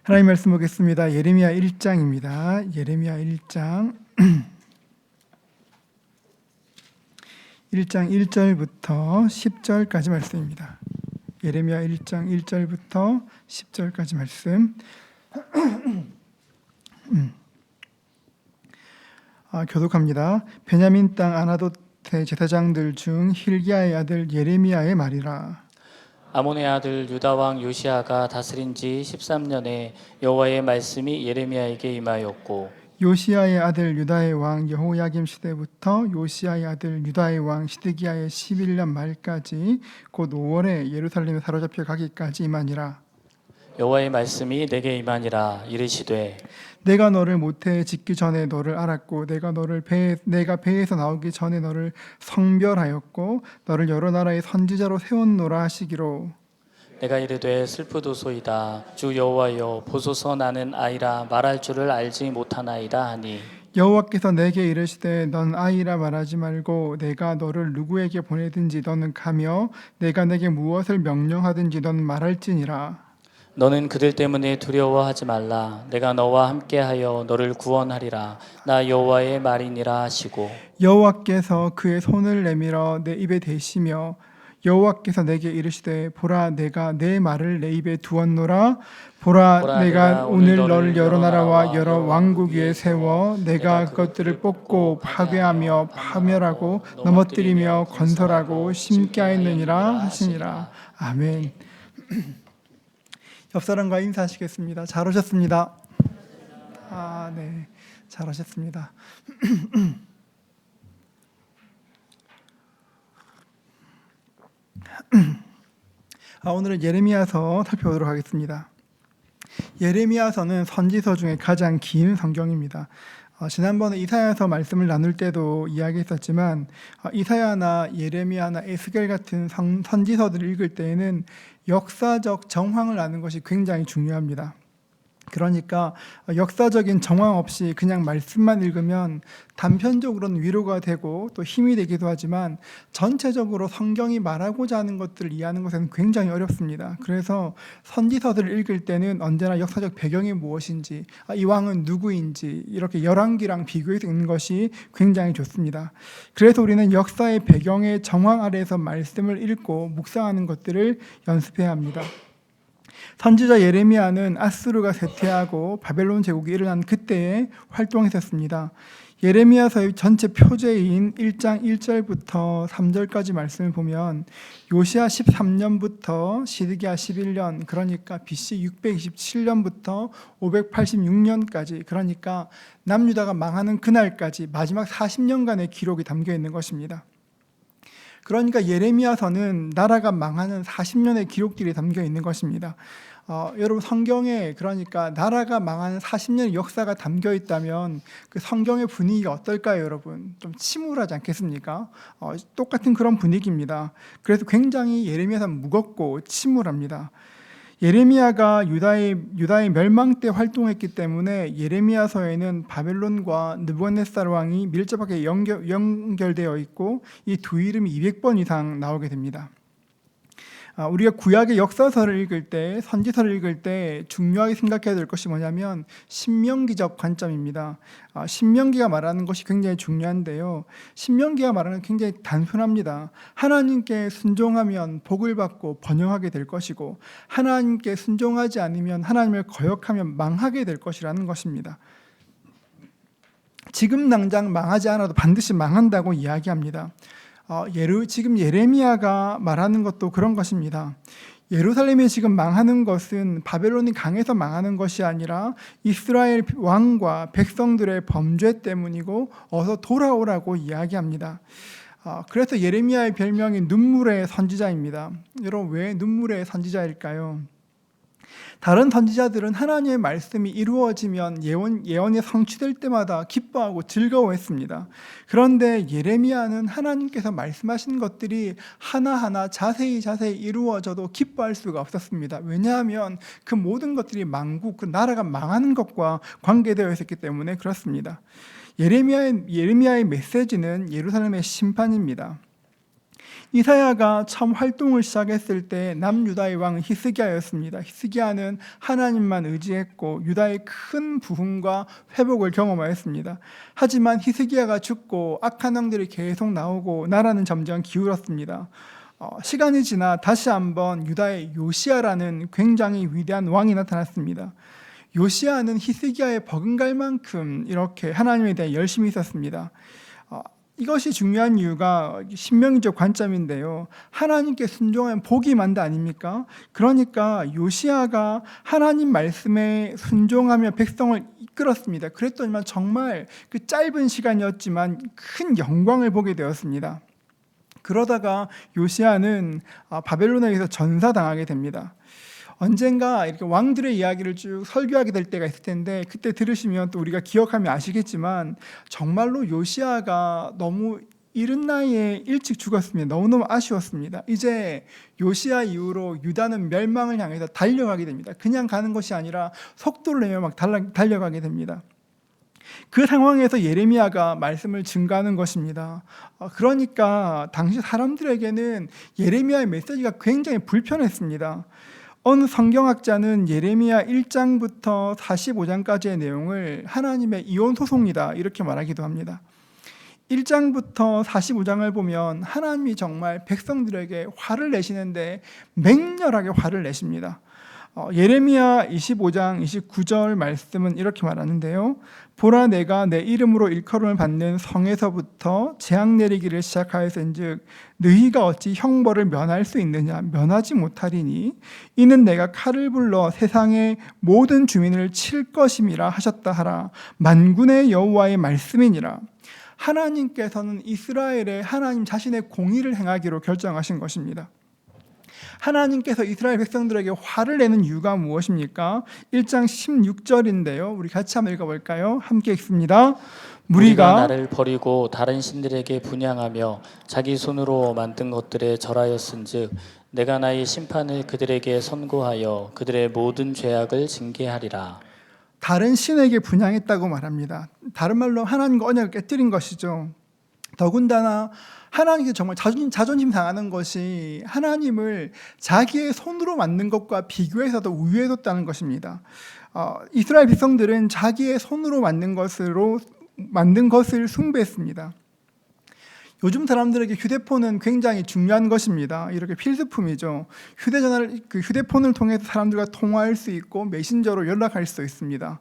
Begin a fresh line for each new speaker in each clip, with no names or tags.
하나님 말씀 보겠습니다. 예레미야 1장입니다. 예레미야 1장 1장 1절부터 10절까지 말씀입니다. 예레미야 1장 1절부터 10절까지 말씀. 교독합니다. 베냐민 땅 아나돗의 제사장들 중 힐기야의 아들 예레미야의 말이라.
아몬의 아들 유다 왕 요시아가 다스린 지 13년에 여호와의 말씀이 예레미야에게 임하였고,
요시야의 아들 유다의 왕 여호야김 시대부터 요시야의 아들 유다의 왕 시드기야의 11년 말까지 곧 5월에 예루살렘에 사로잡혀 가기까지 임하니라.
여호와의 말씀이 내게 임하니라. 이르시되
내가 너를 모태에 짓기 전에 너를 알았고 내가 배에서 나오기 전에 너를 성별하였고 너를 여러 나라의 선지자로 세웠노라 하시기로.
내가 이르되 슬프도소이다. 주 여호와여, 보소서 나는 아이라 말할 줄을 알지 못하나이다 하니,
여호와께서 내게 이르시되 넌 아이라 말하지 말고 내가 너를 누구에게 보내든지 너는 가며 내가 내게 무엇을 명령하든지 넌 말할지니라.
너는 그들 때문에 두려워하지 말라. 내가 너와 함께하여 너를 구원하리라. 나 여호와의 말이니라 하시고,
여호와께서 그의 손을 내밀어 내 입에 대시며 여호와께서 내게 이르시되 보라 내가 내 말을 내 입에 두었노라. 보라 내가 오늘 너를 여러 나라와 여러 왕국 위에 세워 내가 그것들을 뽑고 파괴하며 파멸하고 넘어뜨리며 건설하고 심게 하였느니라 하시니라. 아멘. 옆 사람과 인사하시겠습니다. 잘 오셨습니다. 네, 잘 오셨습니다. 오늘은 예레미야서 살펴보도록 하겠습니다. 예레미야서는 선지서 중에 가장 긴 성경입니다. 지난번에 이사야서 말씀을 나눌 때도 이야기했었지만 이사야나 예레미야나 에스겔 같은 선지서들을 읽을 때에는 역사적 정황을 아는 것이 굉장히 중요합니다. 그러니까 역사적인 정황 없이 그냥 말씀만 읽으면 단편적으로는 위로가 되고 또 힘이 되기도 하지만 전체적으로 성경이 말하고자 하는 것들을 이해하는 것은 굉장히 어렵습니다. 그래서 선지서들을 읽을 때는 언제나 역사적 배경이 무엇인지, 이 왕은 누구인지 이렇게 열왕기랑 비교해서 읽는 것이 굉장히 좋습니다. 그래서 우리는 역사의 배경의 정황 아래에서 말씀을 읽고 묵상하는 것들을 연습해야 합니다. 선지자 예레미야는 아수르가 쇠퇴하고 바벨론 제국이 일어난 그때에 활동했었습니다. 예레미야서의 전체 표제인 1장 1절부터 3절까지 말씀을 보면 요시야 13년부터 시드기야 11년, 그러니까 BC 627년부터 586년까지, 그러니까 남유다가 망하는 그날까지 마지막 40년간의 기록이 담겨 있는 것입니다. 그러니까 예레미야서는 나라가 망하는 40년의 기록들이 담겨 있는 것입니다. 여러분 성경에 그러니까 나라가 망하는 40년의 역사가 담겨 있다면 그 성경의 분위기가 어떨까요, 여러분? 좀 침울하지 않겠습니까? 똑같은 그런 분위기입니다. 그래서 굉장히 예레미야서는 무겁고 침울합니다. 예레미야가 유다의 멸망 때 활동했기 때문에 예레미야서에는 바벨론과 느부갓네살 왕이 밀접하게 연결되어 있고 이 두 이름이 200번 이상 나오게 됩니다. 우리가 구약의 역사서를 읽을 때, 선지서를 읽을 때 중요하게 생각해야 될 것이 뭐냐면 신명기적 관점입니다. 신명기가 말하는 것이 굉장히 중요한데요. 신명기가 말하는 건 굉장히 단순합니다. 하나님께 순종하면 복을 받고 번영하게 될 것이고 하나님께 순종하지 않으면 하나님을 거역하면 망하게 될 것이라는 것입니다. 지금 당장 망하지 않아도 반드시 망한다고 이야기합니다. 지금 예레미야가 말하는 것도 그런 것입니다. 예루살렘이 지금 망하는 것은 바벨론이 강해서 망하는 것이 아니라 이스라엘 왕과 백성들의 범죄 때문이고 어서 돌아오라고 이야기합니다. 그래서 예레미야의 별명이 눈물의 선지자입니다. 여러분, 왜 눈물의 선지자일까요? 다른 선지자들은 하나님의 말씀이 이루어지면 예언이 성취될 때마다 기뻐하고 즐거워했습니다. 그런데 예레미야는 하나님께서 말씀하신 것들이 하나하나 자세히 이루어져도 기뻐할 수가 없었습니다. 왜냐하면 그 모든 것들이 망국, 그 나라가 망하는 것과 관계되어 있었기 때문에 그렇습니다. 예레미야의 메시지는 예루살렘의 심판입니다. 이사야가 처음 활동을 시작했을 때 남유다의 왕은 히스기야였습니다. 히스기야는 하나님만 의지했고 유다의 큰 부흥과 회복을 경험하였습니다. 하지만 히스기야가 죽고 악한 왕들이 계속 나오고 나라는 점점 기울었습니다. 시간이 지나 다시 한번 유다의 요시야라는 굉장히 위대한 왕이 나타났습니다. 요시야는 히스기야에 버금갈 만큼 이렇게 하나님에 대해 열심히 있었습니다. 이것이 중요한 이유가 신명기적 관점인데요. 하나님께 순종하면 복이 만다 아닙니까? 그러니까 요시야가 하나님 말씀에 순종하며 백성을 이끌었습니다. 그랬더니만 정말 그 짧은 시간이었지만 큰 영광을 보게 되었습니다. 그러다가 요시야는 바벨론에 의해서 전사당하게 됩니다. 언젠가 이렇게 왕들의 이야기를 쭉 설교하게 될 때가 있을 텐데 그때 들으시면 또 우리가 기억하면 아시겠지만 정말로 요시야가 너무 이른 나이에 일찍 죽었습니다. 너무너무 아쉬웠습니다. 이제 요시야 이후로 유다는 멸망을 향해서 달려가게 됩니다. 그냥 가는 것이 아니라 속도를 내며 막 달려가게 됩니다. 그 상황에서 예레미야가 말씀을 증가하는 것입니다. 그러니까 당시 사람들에게는 예레미야의 메시지가 굉장히 불편했습니다. 어느 성경학자는 예레미야 1장부터 45장까지의 내용을 하나님의 이혼소송이다 이렇게 말하기도 합니다. 1장부터 45장을 보면 하나님이 정말 백성들에게 화를 내시는데 맹렬하게 화를 내십니다. 예레미야 25장 29절 말씀은 이렇게 말하는데요. 보라 내가 내 이름으로 일컬음을 받는 성에서부터 재앙 내리기를 시작하였은즉 너희가 어찌 형벌을 면할 수 있느냐 면하지 못하리니 이는 내가 칼을 불러 세상의 모든 주민을 칠 것임이라 하셨다 하라. 만군의 여호와의 말씀이니라. 하나님께서는 이스라엘에 하나님 자신의 공의를 행하기로 결정하신 것입니다. 하나님께서 이스라엘 백성들에게 화를 내는 이유가 무엇입니까? 1장 16절인데요. 우리 같이 한번 읽어볼까요? 함께 읽습니다.
무리가 나를 버리고 다른 신들에게 분향하며 자기 손으로 만든 것들에 절하였은즉 내가 나의 심판을 그들에게 선고하여 그들의 모든 죄악을 징계하리라.
다른 신에게 분향했다고 말합니다. 다른 말로 하나님과 언약을 깨뜨린 것이죠. 더군다나 하나님께 정말 자존심 상하는 것이 하나님을 자기의 손으로 만든 것과 비교해서도 우위해뒀다는 것입니다. 이스라엘 백성들은 자기의 손으로 만든 것을 숭배했습니다. 요즘 사람들에게 휴대폰은 굉장히 중요한 것입니다. 이렇게 필수품이죠. 휴대폰을 통해서 사람들과 통화할 수 있고 메신저로 연락할 수 있습니다.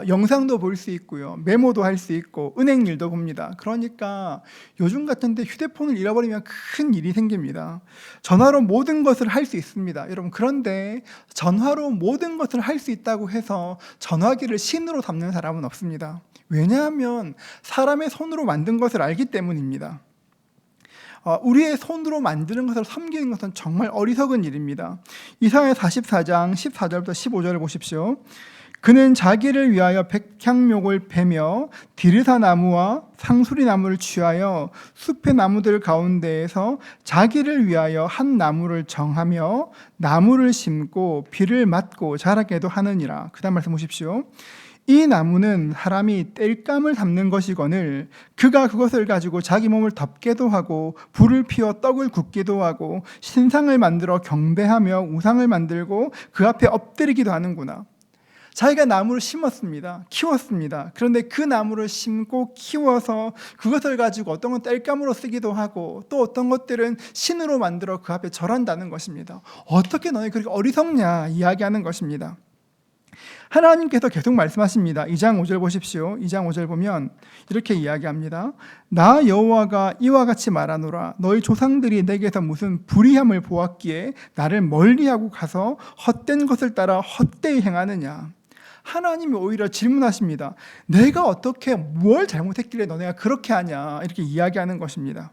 영상도 볼 수 있고요. 메모도 할 수 있고 은행 일도 봅니다. 그러니까 요즘 같은데 휴대폰을 잃어버리면 큰 일이 생깁니다. 전화로 모든 것을 할 수 있습니다. 여러분 그런데 전화로 모든 것을 할 수 있다고 해서 전화기를 신으로 삼는 사람은 없습니다. 왜냐하면 사람의 손으로 만든 것을 알기 때문입니다. 우리의 손으로 만드는 것을 섬기는 것은 정말 어리석은 일입니다. 이사야 44장 14절부터 15절을 보십시오. 그는 자기를 위하여 백향목을 베며 디르사 나무와 상수리 나무를 취하여 숲의 나무들 가운데에서 자기를 위하여 한 나무를 정하며 나무를 심고 비를 맞고 자라게도 하느니라. 그 다음 말씀 보십시오. 이 나무는 사람이 땔감을 담는 것이거늘 그가 그것을 가지고 자기 몸을 덮게도 하고 불을 피워 떡을 굽기도 하고 신상을 만들어 경배하며 우상을 만들고 그 앞에 엎드리기도 하는구나. 자기가 나무를 심었습니다. 키웠습니다. 그런데 그 나무를 심고 키워서 그것을 가지고 어떤 건 땔감으로 쓰기도 하고 또 어떤 것들은 신으로 만들어 그 앞에 절한다는 것입니다. 어떻게 너희 그렇게 어리석냐 이야기하는 것입니다. 하나님께서 계속 말씀하십니다. 2장 5절 보십시오. 2장 5절 보면 이렇게 이야기합니다. 나 여호와가 이와 같이 말하노라. 너희 조상들이 내게서 무슨 불의함을 보았기에 나를 멀리하고 가서 헛된 것을 따라 헛되이 행하느냐. 하나님이 오히려 질문하십니다. 내가 어떻게 뭘 잘못했길래 너네가 그렇게 하냐 이렇게 이야기하는 것입니다.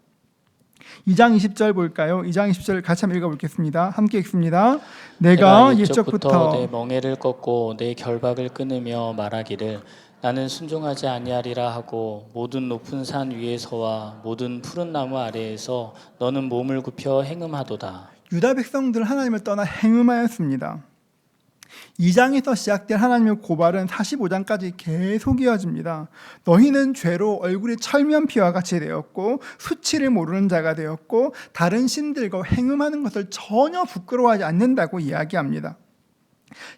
2장 20절 볼까요? 2장 20절 같이 한번 읽어보겠습니다. 함께 읽습니다. 내가 옛적부터
내 멍에를 꺾고 내 결박을 끊으며 말하기를 나는 순종하지 아니하리라 하고 모든 높은 산 위에서와 모든 푸른 나무 아래에서 너는 몸을 굽혀 행음하도다.
유다 백성들 하나님을 떠나 행음하였습니다. 2장에서 시작된 하나님의 고발은 45장까지 계속 이어집니다. 너희는 죄로 얼굴이 철면피와 같이 되었고 수치를 모르는 자가 되었고 다른 신들과 행음하는 것을 전혀 부끄러워하지 않는다고 이야기합니다.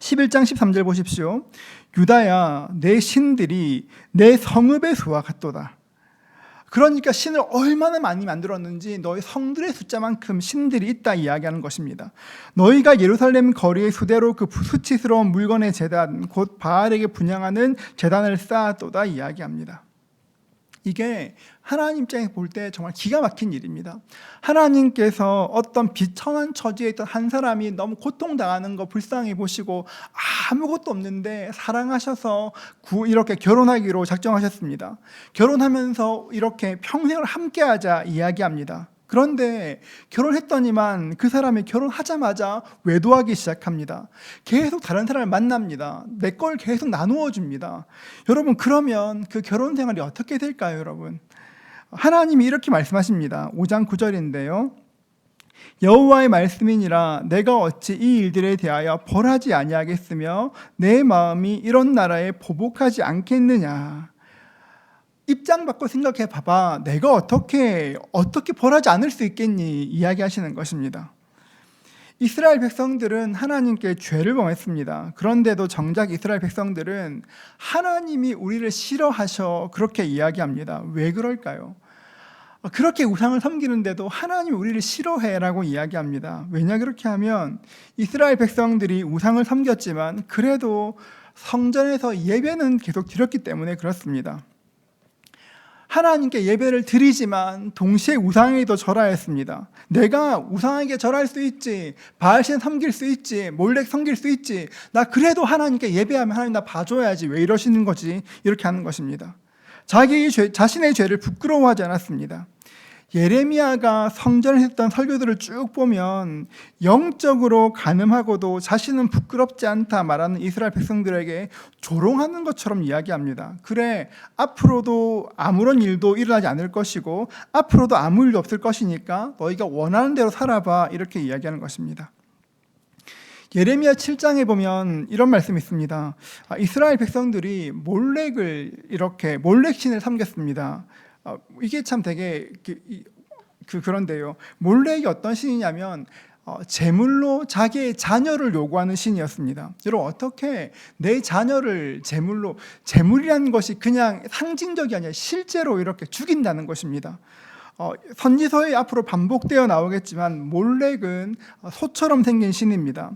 11장 13절 보십시오. 유다야, 내 신들이 내 성읍의 수와 같도다. 그러니까 신을 얼마나 많이 만들었는지 너희 성들의 숫자만큼 신들이 있다 이야기하는 것입니다. 너희가 예루살렘 거리의 수대로 그 수치스러운 물건의 제단 곧 바알에게 분향하는 제단을 쌓았도다 이야기합니다. 이게 하나님 입장에서 볼 때 정말 기가 막힌 일입니다. 하나님께서 어떤 비천한 처지에 있던 한 사람이 너무 고통당하는 거 불쌍히 보시고 아무것도 없는데 사랑하셔서 이렇게 결혼하기로 작정하셨습니다. 결혼하면서 이렇게 평생을 함께하자 이야기합니다. 그런데 결혼했더니만 그 사람이 결혼하자마자 외도하기 시작합니다. 계속 다른 사람을 만납니다. 내 걸 계속 나누어 줍니다. 여러분, 그러면 그 결혼 생활이 어떻게 될까요, 여러분? 하나님이 이렇게 말씀하십니다. 5장 9절인데요. 여호와의 말씀이니라 내가 어찌 이 일들에 대하여 벌하지 아니하겠으며 내 마음이 이런 나라에 보복하지 않겠느냐. 입장 바꿔 생각해 봐봐. 내가 어떻게 벌하지 않을 수 있겠니? 이야기하시는 것입니다. 이스라엘 백성들은 하나님께 죄를 범했습니다. 그런데도 정작 이스라엘 백성들은 하나님이 우리를 싫어하셔 그렇게 이야기합니다. 왜 그럴까요? 그렇게 우상을 섬기는데도 하나님이 우리를 싫어해라고 이야기합니다. 왜냐 그렇게 하면 이스라엘 백성들이 우상을 섬겼지만 그래도 성전에서 예배는 계속 드렸기 때문에 그렇습니다. 하나님께 예배를 드리지만 동시에 우상에도 절하였습니다. 내가 우상에게 절할 수 있지, 바알신 섬길 수 있지, 몰렉 섬길 수 있지, 나 그래도 하나님께 예배하면 하나님 나 봐줘야지, 왜 이러시는 거지? 이렇게 하는 것입니다. 자신의 죄를 부끄러워하지 않았습니다. 예레미야가 성전에 했던 설교들을 쭉 보면 영적으로 간음하고도 자신은 부끄럽지 않다 말하는 이스라엘 백성들에게 조롱하는 것처럼 이야기합니다. 그래, 앞으로도 아무런 일도 일어나지 않을 것이고 앞으로도 아무 일도 없을 것이니까 너희가 원하는 대로 살아봐 이렇게 이야기하는 것입니다. 예레미야 7장에 보면 이런 말씀이 있습니다. 이스라엘 백성들이 몰렉 신을 섬겼습니다. 이게 참 되게 그런데요. 몰렉이 어떤 신이냐면 제물로 자기의 자녀를 요구하는 신이었습니다. 여러분, 어떻게 내 자녀를 제물이라는 것이 그냥 상징적이 아니라 실제로 이렇게 죽인다는 것입니다. 선지서에 앞으로 반복되어 나오겠지만 몰렉은 소처럼 생긴 신입니다.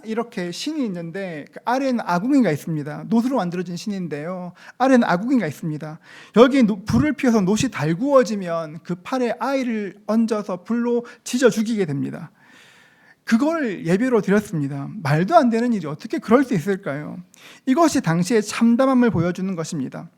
이렇게 신이 있는데 그 아래에는 아궁이가 있습니다. 놋으로 만들어진 신인데요. 아래는 아궁이가 있습니다. 여기에 불을 피워서 놋이 달구어지면 그 팔에 아이를 얹어서 불로 지져 죽이게 됩니다. 그걸 예배로 드렸습니다. 말도 안 되는 일이 어떻게 그럴 수 있을까요? 이것이 당시의 참담함을 보여주는 것입니다.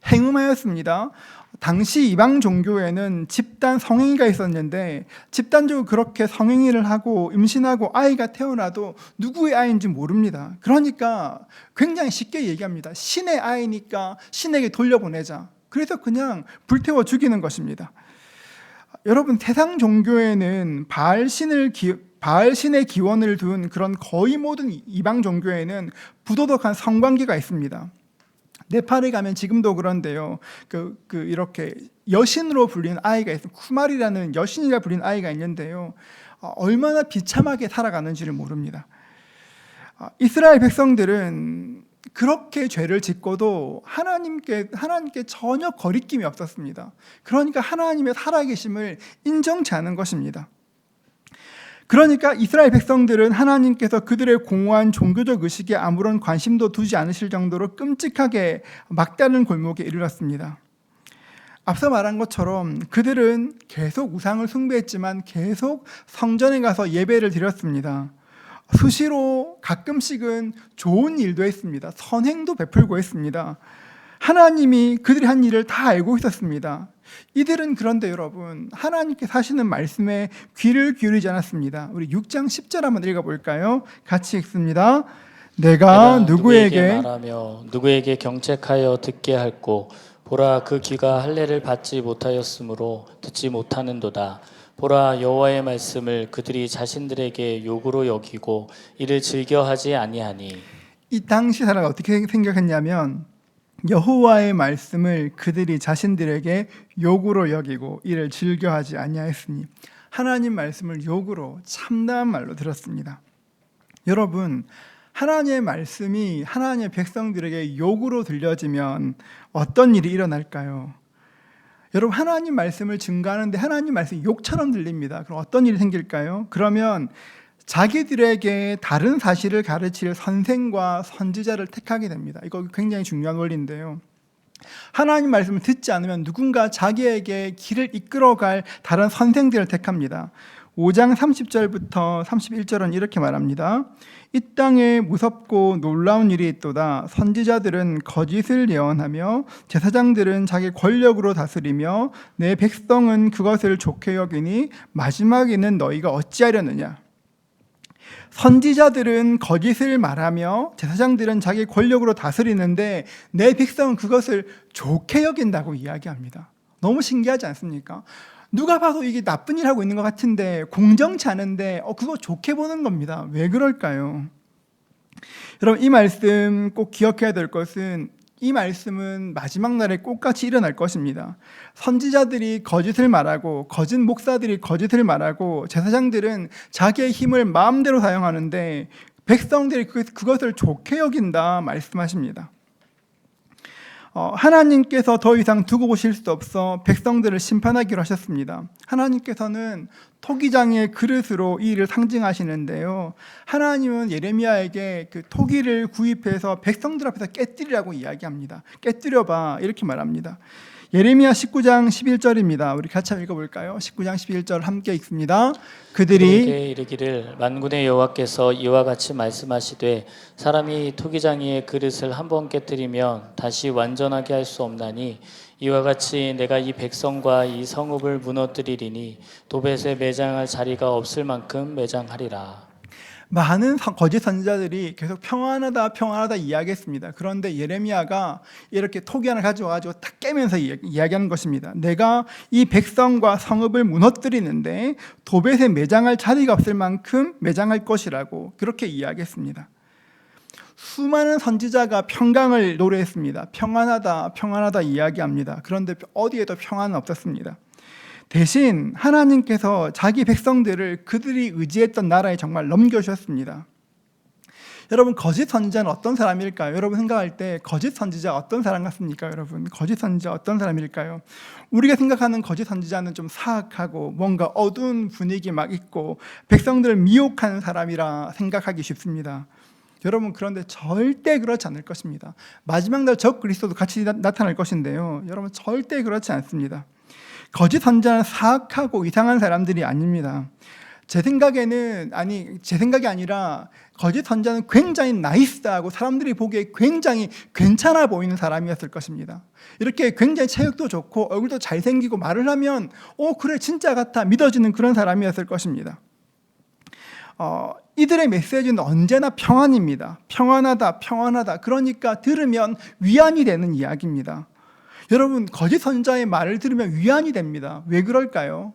행음하였습니다. 당시 이방 종교에는 집단 성행위가 있었는데 집단적으로 그렇게 성행위를 하고 임신하고 아이가 태어나도 누구의 아이인지 모릅니다. 그러니까 굉장히 쉽게 얘기합니다. 신의 아이니까 신에게 돌려보내자. 그래서 그냥 불태워 죽이는 것입니다. 여러분, 세상 종교에는 바알신의 기원을 둔 그런 거의 모든 이방 종교에는 부도덕한 성관계가 있습니다. 네팔에 가면 지금도 그런데요. 이렇게 여신으로 불리는 아이가 있어요. 쿠말이라는 여신이라 불리는 아이가 있는데요. 얼마나 비참하게 살아가는지를 모릅니다. 이스라엘 백성들은 그렇게 죄를 짓고도 하나님께 전혀 거리낌이 없었습니다. 그러니까 하나님의 살아계심을 인정치 않은 것입니다. 그러니까 이스라엘 백성들은 하나님께서 그들의 공허한 종교적 의식에 아무런 관심도 두지 않으실 정도로 끔찍하게 막다른 골목에 이르렀습니다. 앞서 말한 것처럼 그들은 계속 우상을 숭배했지만 계속 성전에 가서 예배를 드렸습니다. 수시로 가끔씩은 좋은 일도 했습니다. 선행도 베풀고 했습니다. 하나님이 그들이 한 일을 다 알고 있었습니다. 이들은 그런데 여러분, 하나님께서 하시는 말씀에 귀를 기울이지 않았습니다. 우리 6장 10절 한번 읽어볼까요? 같이 읽습니다. 내가 누구에게
말하며 누구에게 경책하여 듣게 할꼬 보라 그 귀가 할례를 받지 못하였으므로 듣지 못하는도다. 보라, 여호와의 말씀을 그들이 자신들에게 욕으로 여기고 이를 즐겨하지 아니하니.
이 당시 사람이 어떻게 생각했냐면 여호와의 말씀을 그들이 자신들에게 욕으로 여기고 이를 즐겨하지 아니하였으니 하나님 말씀을 욕으로 참담한 말로 들었습니다. 여러분, 하나님의 말씀이 하나님의 백성들에게 욕으로 들려지면 어떤 일이 일어날까요? 여러분, 하나님 말씀을 증거하는데 하나님 말씀이 욕처럼 들립니다. 그럼 어떤 일이 생길까요? 그러면 자기들에게 다른 사실을 가르칠 선생과 선지자를 택하게 됩니다. 이거 굉장히 중요한 원리인데요. 하나님 말씀을 듣지 않으면 누군가 자기에게 길을 이끌어갈 다른 선생들을 택합니다. 5장 30절부터 31절은 이렇게 말합니다. 이 땅에 무섭고 놀라운 일이 있도다. 선지자들은 거짓을 예언하며 제사장들은 자기 권력으로 다스리며 내 백성은 그것을 좋게 여기니 마지막에는 너희가 어찌하려느냐. 선지자들은 거짓을 말하며 제사장들은 자기 권력으로 다스리는데 내 백성은 그것을 좋게 여긴다고 이야기합니다. 너무 신기하지 않습니까? 누가 봐도 이게 나쁜 일 하고 있는 것 같은데 공정치 않은데 그거 좋게 보는 겁니다. 왜 그럴까요? 여러분, 이 말씀 꼭 기억해야 될 것은 이 말씀은 마지막 날에 똑같이 일어날 것입니다. 선지자들이 거짓을 말하고 거짓 목사들이 거짓을 말하고 제사장들은 자기의 힘을 마음대로 사용하는데 백성들이 그것을 좋게 여긴다 말씀하십니다. 하나님께서 더 이상 두고 보실 수 없어 백성들을 심판하기로 하셨습니다. 하나님께서는 토기장의 그릇으로 이 일을 상징하시는데요. 하나님은 예레미야에게 그 토기를 구입해서 백성들 앞에서 깨뜨리라고 이야기합니다. 깨뜨려봐 이렇게 말합니다. 예레미야 19장 11절입니다. 우리 같이 한번 읽어볼까요? 19장 11절 함께 읽습니다.
그들에게 이르기를 만군의 여호와께서 이와 같이 말씀하시되 사람이 토기장이의 그릇을 한번 깨뜨리면 다시 완전하게 할 수 없나니 이와 같이 내가 이 백성과 이 성읍을 무너뜨리리니 도벳에 매장할 자리가 없을 만큼 매장하리라. 많은 거짓 선지자들이 계속 평안하다 이야기했습니다. 그런데 예레미야가 이렇게 토기 하나 가져와가지고 딱 깨면서 이야기하는 것입니다. 내가 이 백성과 성읍을 무너뜨리는데 도벳에 매장할 자리가 없을 만큼 매장할 것이라고 그렇게 이야기했습니다. 수많은 선지자가 평강을 노래했습니다. 평안하다 이야기합니다. 그런데 어디에도 평안은 없었습니다. 대신 하나님께서 자기 백성들을 그들이 의지했던 나라에 정말 넘겨주셨습니다. 여러분, 거짓 선지자는 어떤 사람일까요? 여러분 생각할 때 거짓 선지자 어떤 사람 같습니까? 여러분, 거짓 선지자 어떤 사람일까요? 우리가 생각하는 거짓 선지자는 좀 사악하고 뭔가 어두운 분위기 막 있고 백성들을 미혹하는 사람이라 생각하기 쉽습니다. 여러분, 그런데 절대 그렇지 않을 것입니다. 마지막 날 적 그리스도도 같이 나타날 것인데요. 여러분, 절대 그렇지 않습니다. 거짓 선지자는 사악하고 이상한 사람들이 아닙니다. 제 생각이 아니라 거짓 선지자는 굉장히 나이스하고 사람들이 보기에 굉장히 괜찮아 보이는 사람이었을 것입니다. 이렇게 굉장히 체격도 좋고 얼굴도 잘생기고 말을 하면 그래 진짜 같아 믿어지는 그런 사람이었을 것입니다. 이들의 메시지는 언제나 평안입니다. 평안하다. 그러니까 들으면 위안이 되는 이야기입니다. 여러분, 거짓 선지자의 말을 들으면 위안이 됩니다. 왜 그럴까요?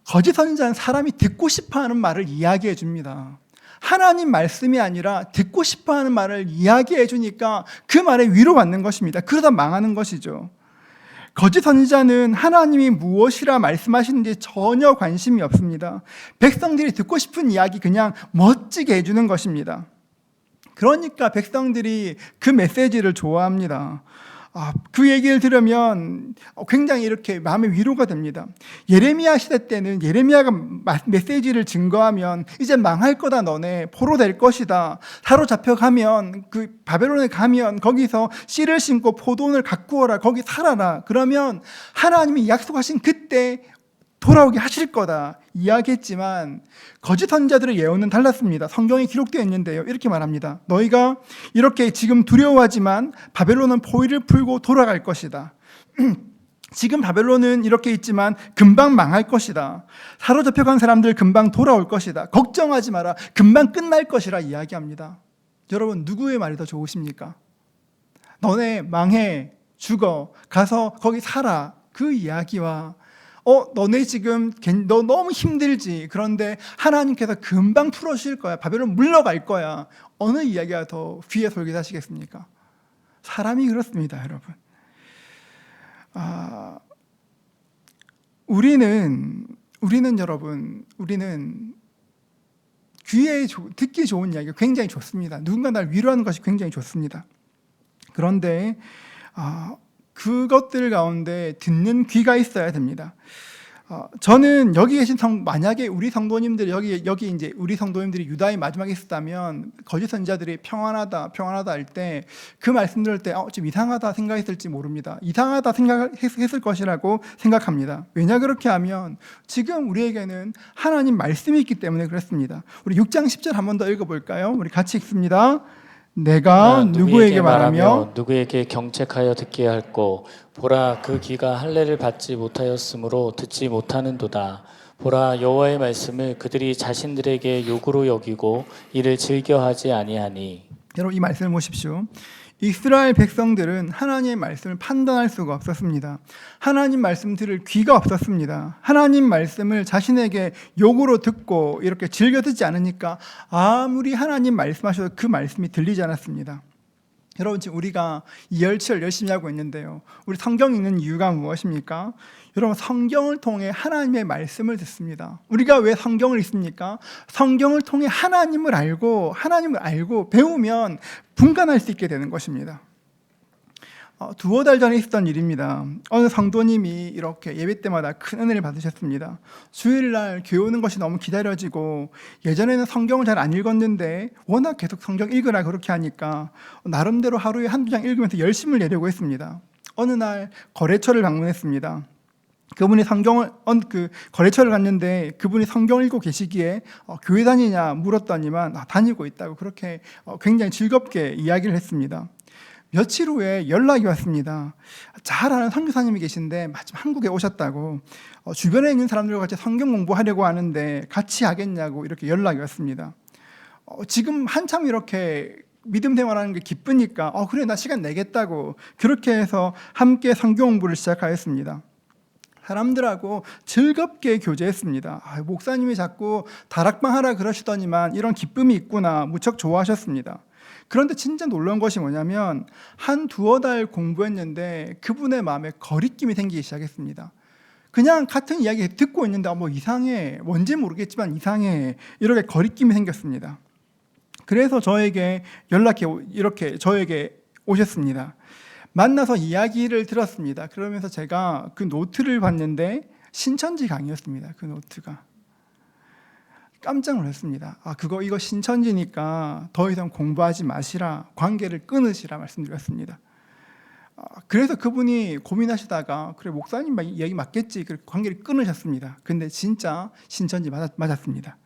거짓 선지자는 사람이 듣고 싶어하는 말을 이야기해 줍니다. 하나님 말씀이 아니라 듣고 싶어하는 말을 이야기해 주니까 그 말에 위로받는 것입니다. 그러다 망하는 것이죠. 거짓 선지자는 하나님이 무엇이라 말씀하시는지 전혀 관심이 없습니다. 백성들이 듣고 싶은 이야기 그냥 멋지게 해주는 것입니다. 그러니까 백성들이 그 메시지를 좋아합니다. 그 얘기를 들으면 굉장히 이렇게 마음의 위로가 됩니다. 예레미야 시대 때는 예레미야가 메시지를 증거하면 이제 망할 거다, 너네 포로될 것이다, 사로잡혀가면 그 바벨론에 가면 거기서 씨를 심고 포도원을 가꾸어라, 거기 살아라, 그러면 하나님이 약속하신 그때 돌아오게 하실 거다 이야기했지만 거짓 선지자들의 예언은 달랐습니다. 성경에 기록되어 있는데요, 이렇게 말합니다. 너희가 이렇게 지금 두려워하지만 바벨론은 포위를 풀고 돌아갈 것이다. 지금 바벨론은 이렇게 있지만 금방 망할 것이다. 사로잡혀간 사람들 금방 돌아올 것이다. 걱정하지 마라. 금방 끝날 것이라 이야기합니다. 여러분, 누구의 말이 더 좋으십니까? 너네 망해, 죽어, 가서 거기 살아, 그 이야기와
너네 지금 너 너무 힘들지. 그런데 하나님께서 금방 풀어주실 거야. 바벨론 물러갈 거야. 어느 이야기가 더 귀에 솔깃하시겠습니까? 사람이 그렇습니다, 여러분. 우리는 여러분, 귀에 듣기 좋은 이야기가 굉장히 좋습니다. 누군가 날 위로하는 것이 굉장히 좋습니다. 그런데 그것들 가운데 듣는 귀가 있어야 됩니다. 저는 여기 계신 만약에 우리 성도님들이 여기 이제 우리 성도님들이 유다의 마지막에 있었다면 거짓 선지자들이 평안하다 할 때 그 말씀 들을 때 좀 이상하다 생각했을지 모릅니다. 이상하다 생각했을 것이라고 생각합니다. 왜냐 그렇게 하면 지금 우리에게는 하나님 말씀이 있기 때문에 그렇습니다. 우리 6장 10절 한 번 더 읽어볼까요? 우리 같이 읽습니다. 내가 누구에게 말하며
누구에게 경책하여 듣게 할꼬 보라 그 귀가 할례를 받지 못하였으므로 듣지 못하는도다. 보라 여호와의 말씀을 그들이 자신들에게 욕으로 여기고 이를 즐겨하지 아니하니.
여러분 이 말씀을 보십시오. 이스라엘 백성들은 하나님의 말씀을 판단할 수가 없었습니다. 하나님 말씀 들을 귀가 없었습니다. 하나님 말씀을 자신에게 욕으로 듣고 이렇게 즐겨 듣지 않으니까 아무리 하나님 말씀하셔도 그 말씀이 들리지 않았습니다. 여러분 지금 우리가 이열치열 열심히 하고 있는데요. 우리 성경 읽는 이유가 무엇입니까? 여러분 성경을 통해 하나님의 말씀을 듣습니다. 우리가 왜 성경을 읽습니까? 성경을 통해 하나님을 알고 배우면 분간할 수 있게 되는 것입니다. 두어 달 전에 있었던 일입니다. 어느 성도님이 이렇게 예배 때마다 큰 은혜를 받으셨습니다. 주일날 교회 오는 것이 너무 기다려지고 예전에는 성경을 잘 안 읽었는데 워낙 계속 성경 읽으라 그렇게 하니까 나름대로 하루에 한두 장 읽으면서 열심을 내려고 했습니다. 어느 날 거래처를 방문했습니다. 그분이 거래처를 갔는데 그분이 성경을 읽고 계시기에 교회 다니냐 물었더니만 다니고 있다고 그렇게 굉장히 즐겁게 이야기를 했습니다. 며칠 후에 연락이 왔습니다. 잘 아는 선교사님이 계신데 마침 한국에 오셨다고 주변에 있는 사람들과 같이 성경 공부하려고 하는데 같이 하겠냐고 이렇게 연락이 왔습니다. 지금 한참 이렇게 믿음 생활하는 게 기쁘니까 그래 나 시간 내겠다고 그렇게 해서 함께 성경 공부를 시작하였습니다. 사람들하고 즐겁게 교제했습니다. 목사님이 자꾸 다락방 하라 그러시더니만 이런 기쁨이 있구나 무척 좋아하셨습니다. 그런데 진짜 놀라운 것이 뭐냐면 두어 달 공부했는데 그분의 마음에 거리낌이 생기기 시작했습니다. 그냥 같은 이야기 듣고 있는데 이상해, 뭔지 모르겠지만 이상해 이렇게 거리낌이 생겼습니다. 그래서 저에게 저에게 오셨습니다. 만나서 이야기를 들었습니다. 그러면서 제가 그 노트를 봤는데 신천지 강의였습니다. 그 노트가. 깜짝 놀랐습니다. 이거 신천지니까 더 이상 공부하지 마시라, 관계를 끊으시라 말씀드렸습니다. 그래서 그분이 고민하시다가 그래 목사님 이야기 맞겠지, 그렇게 관계를 끊으셨습니다. 근데 진짜 신천지 맞았습니다.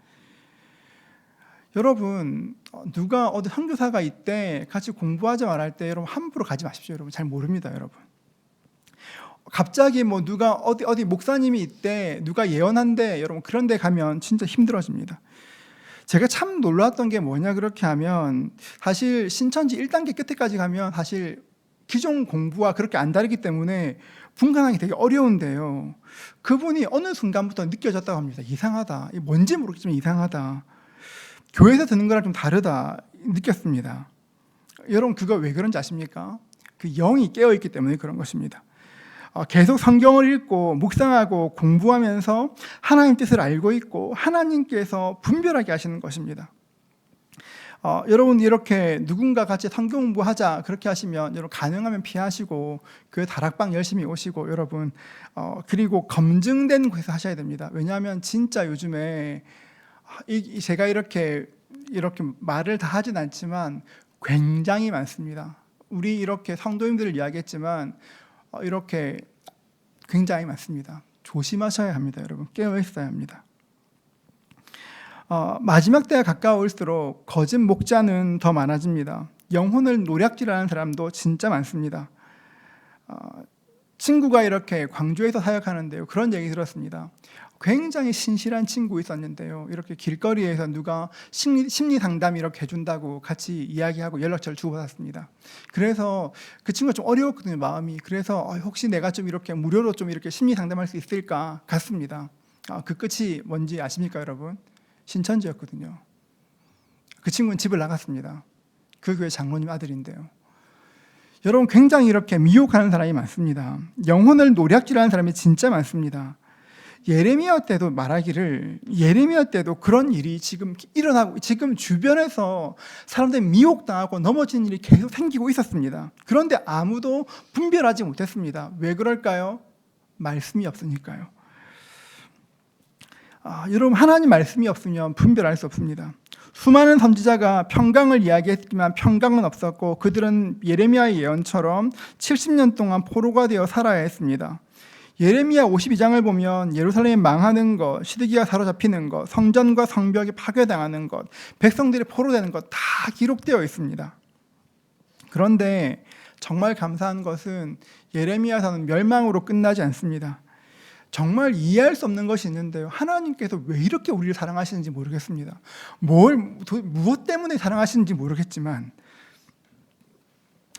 여러분 누가 어디 선교사가 있대 같이 공부하지 말할 때 여러분 함부로 가지 마십시오. 여러분 잘 모릅니다. 여러분 갑자기 누가 어디 목사님이 있대 누가 예언한대 여러분 그런 데 가면 진짜 힘들어집니다. 제가 참 놀랐던 게 뭐냐 그렇게 하면 사실 신천지 1단계 끝에까지 가면 사실 기존 공부와 그렇게 안 다르기 때문에 분간하기 되게 어려운데요. 그분이 어느 순간부터 느껴졌다고 합니다. 이상하다. 뭔지 모르겠지만 이상하다. 교회에서 듣는 거랑 좀 다르다 느꼈습니다. 여러분 그거 왜 그런지 아십니까? 그 영이 깨어있기 때문에 그런 것입니다. 계속 성경을 읽고 묵상하고 공부하면서 하나님 뜻을 알고 있고 하나님께서 분별하게 하시는 것입니다. 여러분 이렇게 누군가 같이 성경 공부하자 그렇게 하시면 여러분 가능하면 피하시고 그 다락방 열심히 오시고 여러분 그리고 검증된 곳에서 하셔야 됩니다. 왜냐하면 진짜 요즘에 제가 이렇게 말을 다 하진 않지만 굉장히 많습니다. 우리 이렇게 성도님들을 이야기했지만 이렇게 굉장히 많습니다. 조심하셔야 합니다. 여러분 깨어 있어야 합니다. 마지막 때가 가까울수록 거짓 목자는 더 많아집니다. 영혼을 노략질하는 사람도 진짜 많습니다. 친구가 이렇게 광주에서 사역하는데요. 그런 얘기 들었습니다. 굉장히 신실한 친구 있었는데요. 이렇게 길거리에서 누가 심리 상담 이렇게 해준다고 같이 이야기하고 연락처를 주고받았습니다. 그래서 그 친구가 좀 어려웠거든요, 마음이. 그래서 혹시 내가 좀 이렇게 무료로 좀 이렇게 심리 상담할 수 있을까 갔습니다. 그 끝이 뭔지 아십니까, 여러분? 신천지였거든요. 그 친구는 집을 나갔습니다. 그 교회 장로님 아들인데요. 여러분, 굉장히 이렇게 미혹하는 사람이 많습니다. 영혼을 노략질하는 사람이 진짜 많습니다. 예레미야 때도 말하기를, 예레미야 때도 그런 일이 지금 일어나고, 지금 주변에서 사람들이 미혹당하고 넘어지는 일이 계속 생기고 있었습니다. 그런데 아무도 분별하지 못했습니다. 왜 그럴까요? 말씀이 없으니까요. 여러분, 하나님 말씀이 없으면 분별할 수 없습니다. 수많은 선지자가 평강을 이야기했지만 평강은 없었고, 그들은 예레미야의 예언처럼 70년 동안 포로가 되어 살아야 했습니다. 예레미야 52장을 보면 예루살렘이 망하는 것, 시드기가 사로잡히는 것, 성전과 성벽이 파괴당하는 것, 백성들이 포로되는 것 다 기록되어 있습니다. 그런데 정말 감사한 것은 예레미야서는 멸망으로 끝나지 않습니다. 정말 이해할 수 없는 것이 있는데요. 하나님께서 왜 이렇게 우리를 사랑하시는지 모르겠습니다. 무엇 때문에 사랑하시는지 모르겠지만,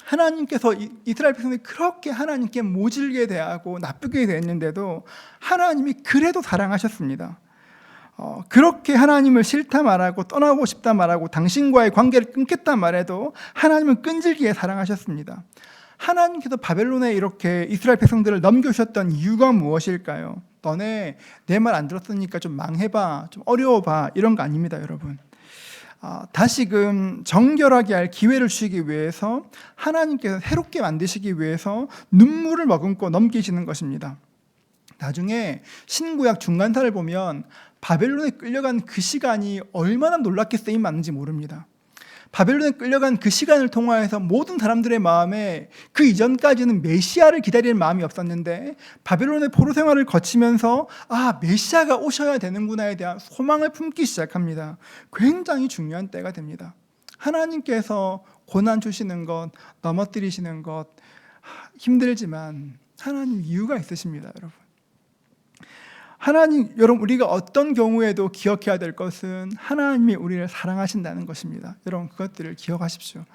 하나님께서 이스라엘 백성들이 그렇게 하나님께 모질게 대하고 나쁘게 대했는데도 하나님이 그래도 사랑하셨습니다. 그렇게 하나님을 싫다 말하고 떠나고 싶다 말하고 당신과의 관계를 끊겠다 말해도 하나님은 끈질기게 사랑하셨습니다. 하나님께서 바벨론에 이렇게 이스라엘 백성들을 넘겨주셨던 이유가 무엇일까요? 너네 내 말 안 들었으니까 좀 망해봐, 좀 어려워봐, 이런 거 아닙니다, 여러분. 다시금 정결하게 할 기회를 주시기 위해서, 하나님께서 새롭게 만드시기 위해서 눈물을 머금고 넘기시는 것입니다. 나중에 신구약 중간사를 보면 바벨론에 끌려간 그 시간이 얼마나 놀랍게 쓰임 많은지 모릅니다. 바벨론에 끌려간 그 시간을 통하여서 모든 사람들의 마음에 그 이전까지는 메시아를 기다리는 마음이 없었는데, 바벨론의 포로 생활을 거치면서 메시아가 오셔야 되는구나에 대한 소망을 품기 시작합니다. 굉장히 중요한 때가 됩니다. 하나님께서 고난 주시는 것, 넘어뜨리시는 것 힘들지만 하나님 이유가 있으십니다, 여러분. 여러분, 우리가 어떤 경우에도 기억해야 될 것은 하나님이 우리를 사랑하신다는 것입니다. 여러분, 그것들을 기억하십시오.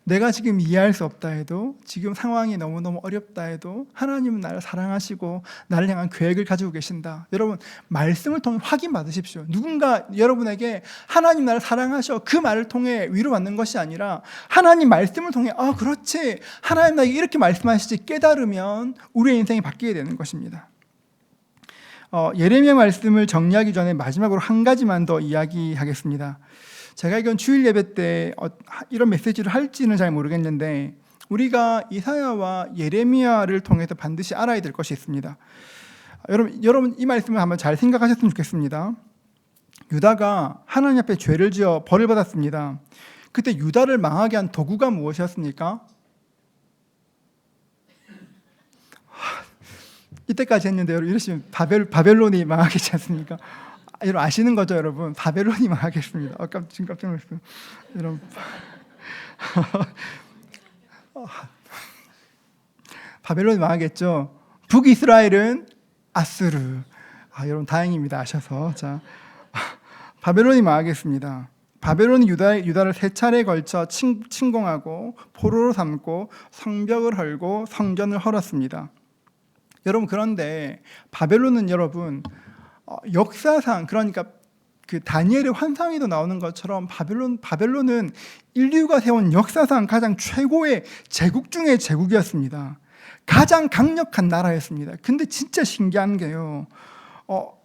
내가 지금 이해할 수 없다 해도, 지금 상황이 너무너무 어렵다 해도 하나님은 나를 사랑하시고 나를 향한 계획을 가지고 계신다. 여러분, 말씀을 통해 확인받으십시오. 누군가 여러분에게 하나님 나를 사랑하셔, 그 말을 통해 위로받는 것이 아니라 하나님 말씀을 통해 그렇지, 하나님 나에게 이렇게 말씀하시지 깨달으면 우리의 인생이 바뀌게 되는 것입니다. 예레미야 말씀을 정리하기 전에 마지막으로 한 가지만 더 이야기하겠습니다. 제가 이건 주일 예배 때 이런 메시지를 할지는 잘 모르겠는데, 우리가 이사야와 예레미야를 통해서 반드시 알아야 될 것이 있습니다. 여러분 이 말씀을 한번 잘 생각하셨으면 좋겠습니다. 유다가 하나님 앞에 죄를 지어 벌을 받았습니다. 그때 유다를 망하게 한 도구가 무엇이었습니까? 이때까지 했는데 여러분, 이러시면 바벨론이 망하겠지 않습니까? 여러분 아시는 거죠, 여러분? 바벨론이 망하겠습니다. 지금 깜짝 놀랐어요. 여러분, 바벨론이 망하겠죠. 북이스라엘은 아수르. 여러분 다행입니다, 아셔서. 자, 바벨론이 망하겠습니다. 바벨론이 유다를 세 차례에 걸쳐 침공하고 포로로 삼고 성벽을 헐고 성전을 헐었습니다. 여러분, 그런데 바벨론은 여러분 역사상, 그러니까 그 다니엘의 환상에도 나오는 것처럼 바벨론은 인류가 세운 역사상 가장 최고의 제국 중의 제국이었습니다. 가장 강력한 나라였습니다. 근데 진짜 신기한 게요,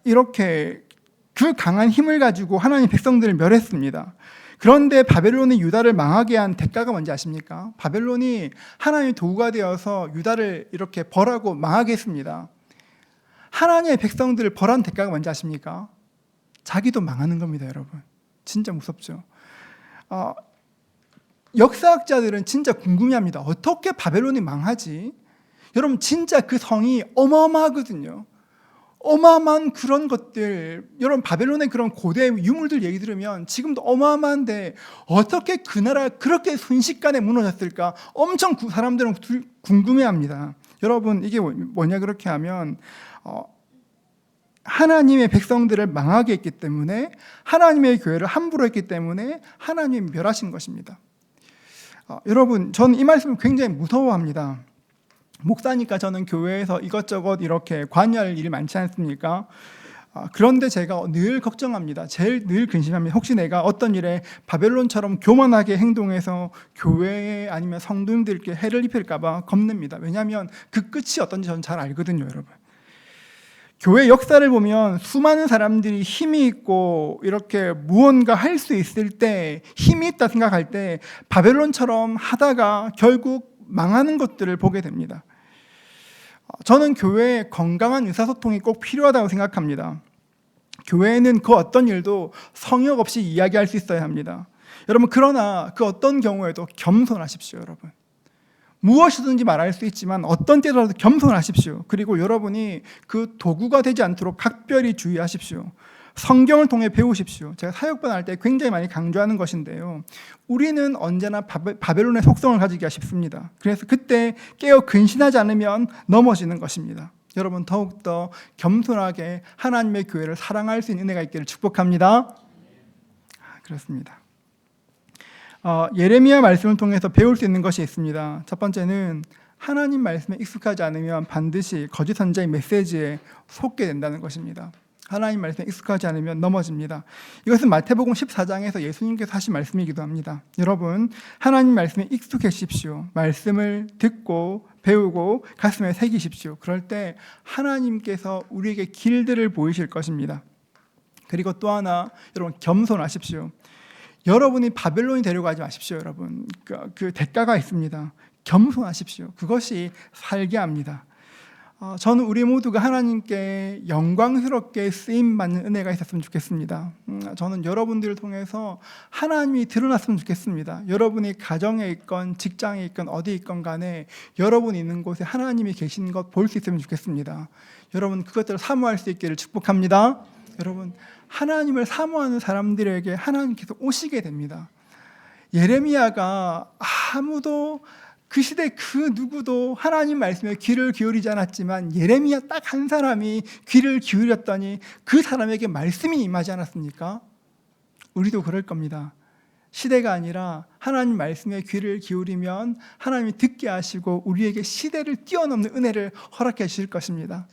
이렇게 그 강한 힘을 가지고 하나님 백성들을 멸했습니다. 그런데 바벨론이 유다를 망하게 한 대가가 뭔지 아십니까? 바벨론이 하나님의 도구가 되어서 유다를 이렇게 벌하고 망하게 했습니다. 하나님의 백성들을 벌한 대가가 뭔지 아십니까? 자기도 망하는 겁니다, 여러분. 진짜 무섭죠? 역사학자들은 진짜 궁금해합니다. 어떻게 바벨론이 망하지? 여러분, 진짜 그 성이 어마어마하거든요. 어마어마한 그런 것들, 여러분 바벨론의 그런 고대 유물들 얘기 들으면 지금도 어마어마한데 어떻게 그 나라가 그렇게 순식간에 무너졌을까? 엄청 사람들은 궁금해합니다. 여러분, 이게 뭐냐 그렇게 하면 하나님의 백성들을 망하게 했기 때문에, 하나님의 교회를 함부로 했기 때문에 하나님이 멸하신 것입니다. 여러분, 저는 이 말씀을 굉장히 무서워합니다. 목사니까 저는 교회에서 이것저것 이렇게 관여할 일이 많지 않습니까? 그런데 제가 늘 걱정합니다. 제일 늘 근심합니다. 혹시 내가 어떤 일에 바벨론처럼 교만하게 행동해서 교회에 아니면 성도님들께 해를 입힐까 봐 겁냅니다. 왜냐하면 그 끝이 어떤지 저는 잘 알거든요, 여러분. 교회 역사를 보면 수많은 사람들이 힘이 있고 이렇게 무언가 할 수 있을 때, 힘이 있다 생각할 때 바벨론처럼 하다가 결국 망하는 것들을 보게 됩니다. 저는 교회에 건강한 의사소통이 꼭 필요하다고 생각합니다. 교회에는 그 어떤 일도 성역 없이 이야기할 수 있어야 합니다. 여러분, 그러나 그 어떤 경우에도 겸손하십시오, 여러분. 무엇이든지 말할 수 있지만 어떤 때라도 겸손하십시오. 그리고 여러분이 그 도구가 되지 않도록 각별히 주의하십시오. 성경을 통해 배우십시오. 제가 사역반 할 때 굉장히 많이 강조하는 것인데요, 우리는 언제나 바벨론의 속성을 가지기가 쉽습니다. 그래서 그때 깨어 근신하지 않으면 넘어지는 것입니다. 여러분, 더욱더 겸손하게 하나님의 교회를 사랑할 수 있는 은혜가 있기를 축복합니다. 그렇습니다. 예레미야 말씀을 통해서 배울 수 있는 것이 있습니다. 첫 번째는 하나님 말씀에 익숙하지 않으면 반드시 거짓 선자의 메시지에 속게 된다는 것입니다. 하나님 말씀에 익숙하지 않으면 넘어집니다. 이것은 마태복음 14장에서 예수님께서 하신 말씀이기도 합니다. 여러분, 하나님 말씀에 익숙해지십시오. 말씀을 듣고 배우고 가슴에 새기십시오. 그럴 때 하나님께서 우리에게 길들을 보이실 것입니다. 그리고 또 하나, 여러분, 겸손하십시오. 여러분이 바벨론이 데려가지 마십시오. 여러분, 그 대가가 있습니다. 겸손하십시오. 그것이 살게 합니다. 저는 우리 모두가 하나님께 영광스럽게 쓰임받는 은혜가 있었으면 좋겠습니다. 저는 여러분들을 통해서 하나님이 드러났으면 좋겠습니다. 여러분이 가정에 있건 직장에 있건 어디 있건 간에 여러분이 있는 곳에 하나님이 계신 것 볼 수 있으면 좋겠습니다. 여러분, 그것들을 사모할 수 있기를 축복합니다. 여러분, 하나님을 사모하는 사람들에게 하나님께서 오시게 됩니다. 예레미야가 아무도 그 시대 그 누구도 하나님 말씀에 귀를 기울이지 않았지만 예레미야 딱 한 사람이 귀를 기울였더니 그 사람에게 말씀이 임하지 않았습니까? 우리도 그럴 겁니다. 시대가 아니라 하나님 말씀에 귀를 기울이면 하나님이 듣게 하시고 우리에게 시대를 뛰어넘는 은혜를 허락해 주실 것입니다.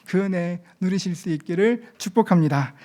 그 은혜 누리실 수 있기를 축복합니다.